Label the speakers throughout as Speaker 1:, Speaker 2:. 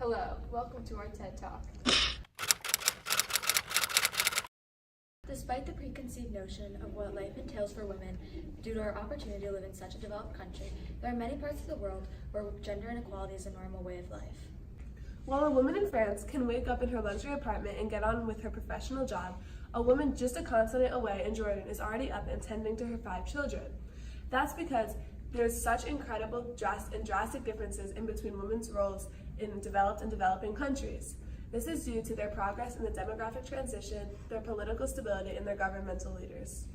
Speaker 1: Hello, welcome to our TED Talk.
Speaker 2: Despite the preconceived notion of what life entails for women due to our opportunity to live in such a developed country, there are many parts of the world where gender inequality is a normal way of life.
Speaker 3: While a woman in France can wake up in her luxury apartment and get on with her professional job, a woman just a continent away in Jordan is already up and tending to her 5 children. That's because there's such incredible drastic differences in between women's roles in developed and developing countries. This is due to their progress in the demographic transition, their political stability, and their governmental leaders.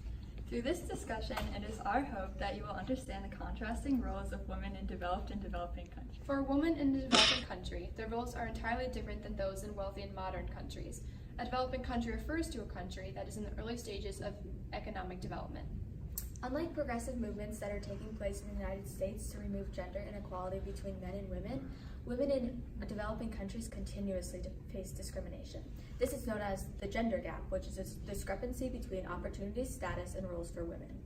Speaker 1: Through this discussion, it is our hope that you will understand the contrasting roles of women in developed and developing countries. For a woman in a developing country, their roles are entirely different than those in wealthy and modern countries. A developing country refers to a country that is in the early stages of economic development.
Speaker 2: Unlike progressive movements that are taking place in the United States to remove gender inequality between men and women, women in developing countries continuously face discrimination. This is known as the gender gap, which is a discrepancy between opportunity, status, and roles for women.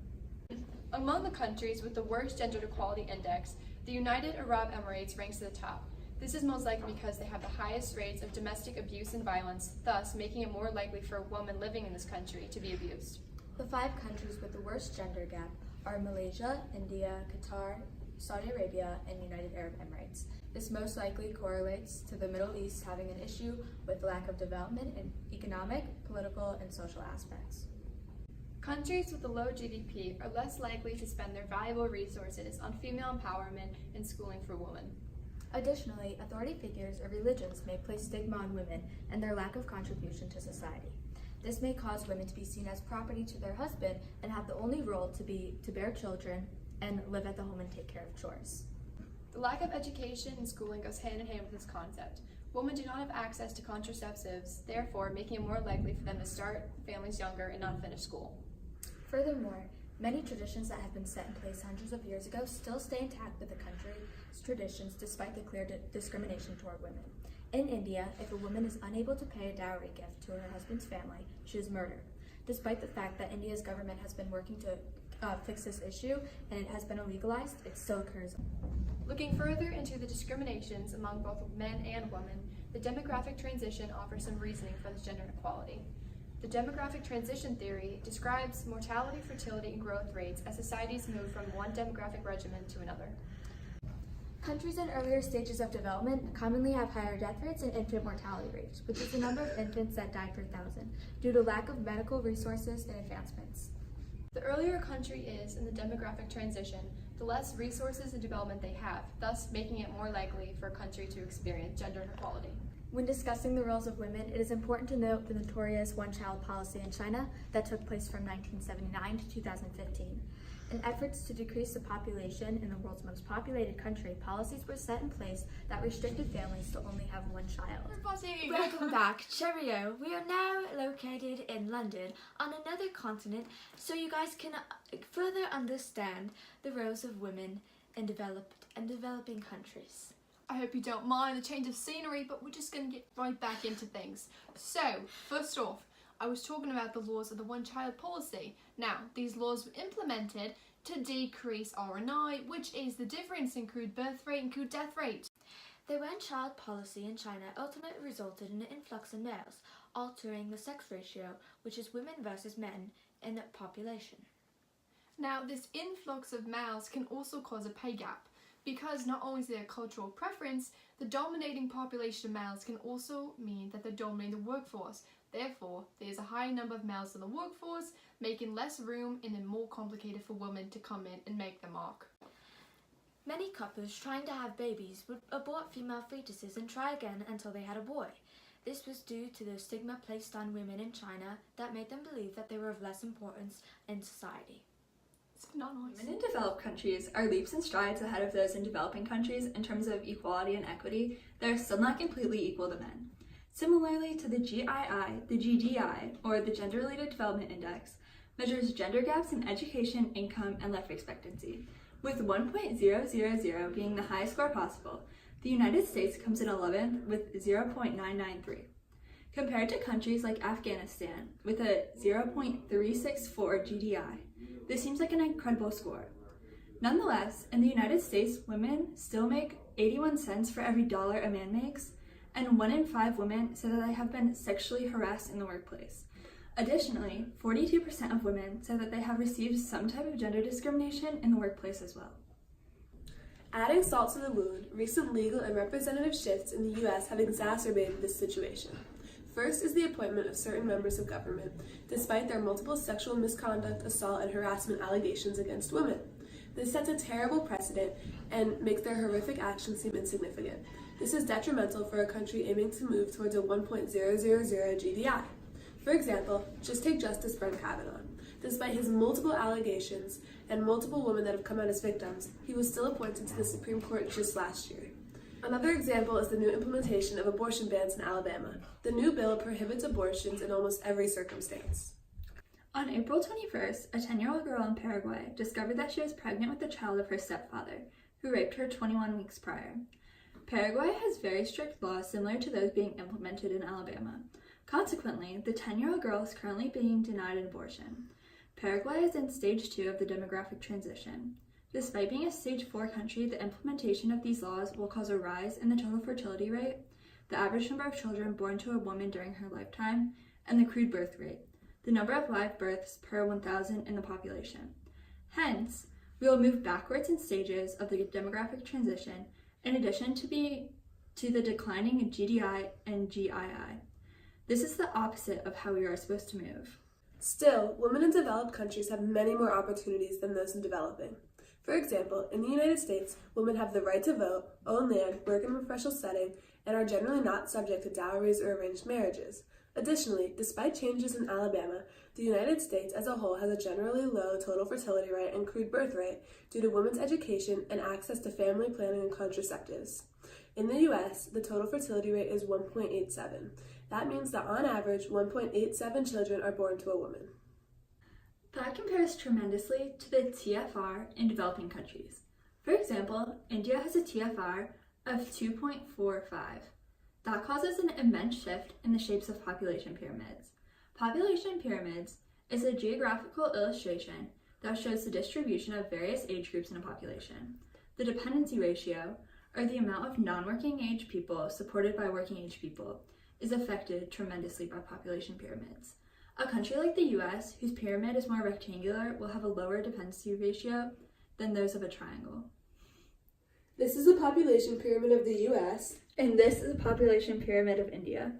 Speaker 1: Among the countries with the worst gender equality index, the United Arab Emirates ranks at the top. This is most likely because they have the highest rates of domestic abuse and violence, thus making it more likely for a woman living in this country to be abused.
Speaker 2: The 5 countries with the worst gender gap are Malaysia, India, Qatar, Saudi Arabia, and United Arab Emirates. This most likely correlates to the Middle East having an issue with lack of development in economic, political, and social aspects.
Speaker 1: Countries with a low GDP are less likely to spend their valuable resources on female empowerment and schooling for women.
Speaker 2: Additionally, authority figures or religions may place stigma on women and their lack of contribution to society. This may cause women to be seen as property to their husband and have the only role to bear children and live at the home and take care of chores.
Speaker 1: The lack of education and schooling goes hand in hand with this concept. Women do not have access to contraceptives, therefore making it more likely for them to start families younger and not finish school.
Speaker 2: Furthermore, many traditions that have been set in place hundreds of years ago still stay intact with the country's traditions despite the clear discrimination toward women. In India, if a woman is unable to pay a dowry gift to her husband's family, she is murdered. Despite the fact that India's government has been working to fix this issue and it has been illegalized, it still occurs.
Speaker 1: Looking further into the discriminations among both men and women, the demographic transition offers some reasoning for this gender inequality. The demographic transition theory describes mortality, fertility, and growth rates as societies move from one demographic regimen to another.
Speaker 2: Countries in earlier stages of development commonly have higher death rates and infant mortality rates, which is the number of infants that died per thousand, due to lack of medical resources and advancements.
Speaker 1: The earlier a country is in the demographic transition, the less resources and development they have, thus making it more likely for a country to experience gender inequality.
Speaker 2: When discussing the roles of women, it is important to note the notorious one-child policy in China that took place from 1979 to 2015. In efforts to decrease the population in the world's most populated country, policies were set in place that restricted families to only have one child.
Speaker 4: Welcome back, cheerio. We are now located in London on another continent, so you guys can further understand the roles of women in developed and developing countries.
Speaker 1: I hope you don't mind the change of scenery, but we're just going to get right back into things. So, first off, I was talking about the laws of the one-child policy. Now, these laws were implemented to decrease RNI, which is the difference in crude birth rate and crude death rate.
Speaker 4: The one-child policy in China ultimately resulted in an influx in males, altering the sex ratio, which is women versus men, in the population.
Speaker 1: Now, this influx of males can also cause a pay gap, because not only is there a cultural preference, the dominating population of males can also mean that they're dominating the workforce. Therefore, there's a higher number of males in the workforce, making less room and then more complicated for women to come in and make their mark.
Speaker 4: Many couples trying to have babies would abort female fetuses and try again until they had a boy. This was due to the stigma placed on women in China that made them believe that they were of less importance in society.
Speaker 1: It's not nice.
Speaker 5: Women in developed countries are leaps and strides ahead of those in developing countries in terms of equality and equity. They're still not completely equal to men. Similarly to the GII, the GDI, or the Gender-Related Development Index, measures gender gaps in education, income, and life expectancy. With 1.000 being the highest score possible, the United States comes in 11th with 0.993. Compared to countries like Afghanistan, with a 0.364 GDI, this seems like an incredible score. Nonetheless, in the United States, women still make 81 cents for every dollar a man makes, and 1 in 5 women say that they have been sexually harassed in the workplace. Additionally, 42% of women say that they have received some type of gender discrimination in the workplace as well.
Speaker 3: Adding salt to the wound, recent legal and representative shifts in the U.S. have exacerbated this situation. First is the appointment of certain members of government, despite their multiple sexual misconduct, assault, and harassment allegations against women. This sets a terrible precedent and makes their horrific actions seem insignificant. This is detrimental for a country aiming to move towards a 1.000 GDI. For example, just take Justice Brett Kavanaugh. Despite his multiple allegations and multiple women that have come out as victims, he was still appointed to the Supreme Court just last year. Another example is the new implementation of abortion bans in Alabama. The new bill prohibits abortions in almost every circumstance.
Speaker 5: On April 21st, a 10-year-old girl in Paraguay discovered that she was pregnant with the child of her stepfather, who raped her 21 weeks prior. Paraguay has very strict laws similar to those being implemented in Alabama. Consequently, the 10-year-old girl is currently being denied an abortion. Paraguay is in stage 2 of the demographic transition. Despite being a stage 4 country, the implementation of these laws will cause a rise in the total fertility rate, the average number of children born to a woman during her lifetime, and the crude birth rate, the number of live births per 1,000 in the population. Hence, we will move backwards in stages of the demographic transition, in addition to the declining GDI and GII. This is the opposite of how we are supposed to move.
Speaker 3: Still, women in developed countries have many more opportunities than those in developing. For example, in the United States, women have the right to vote, own land, work in a professional setting, and are generally not subject to dowries or arranged marriages. Additionally, despite changes in Alabama, the United States as a whole has a generally low total fertility rate and crude birth rate due to women's education and access to family planning and contraceptives. In the U.S., the total fertility rate is 1.87. That means that on average, 1.87 children are born to a woman.
Speaker 5: That compares tremendously to the TFR in developing countries. For example, India has a TFR of 2.45. That causes an immense shift in the shapes of population pyramids. Population pyramids is a geographical illustration that shows the distribution of various age groups in a population. The dependency ratio, or the amount of non-working age people supported by working age people, is affected tremendously by population pyramids. A country like the US, whose pyramid is more rectangular, will have a lower dependency ratio than those of a triangle.
Speaker 3: This is the population pyramid of the US,
Speaker 5: and this is the population pyramid of India.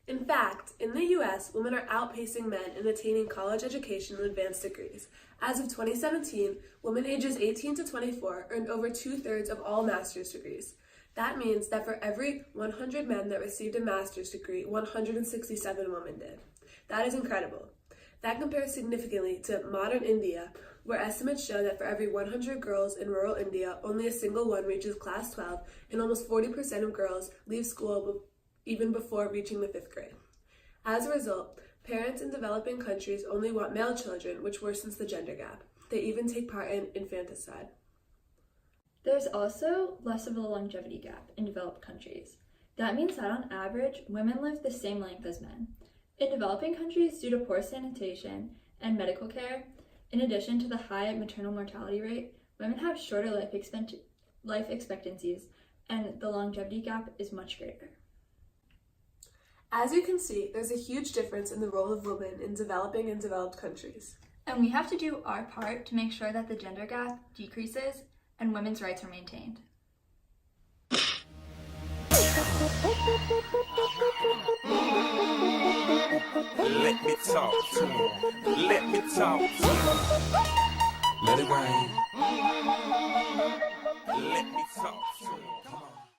Speaker 3: In fact, in the U.S., women are outpacing men in attaining college education and advanced degrees. As of 2017, women ages 18 to 24 earned over 2/3 of all master's degrees. That means that for every 100 men that received a master's degree, 167 women did. That is incredible. That compares significantly to modern India, where estimates show that for every 100 girls in rural India, only a single one reaches class 12, and almost 40% of girls leave school even before reaching the 5th grade. As a result, parents in developing countries only want male children, which worsens the gender gap. They even take part in infanticide.
Speaker 5: There's also less of a longevity gap in developed countries. That means that on average, women live the same length as men. In developing countries, due to poor sanitation and medical care, in addition to the high maternal mortality rate, women have shorter life expectancies, and the longevity gap is much greater.
Speaker 3: As you can see, there's a huge difference in the role of women in developing and developed countries.
Speaker 5: And we have to do our part to make sure that the gender gap decreases and women's rights are maintained.
Speaker 6: Let me talk to him. Let me talk to him. Let it rain.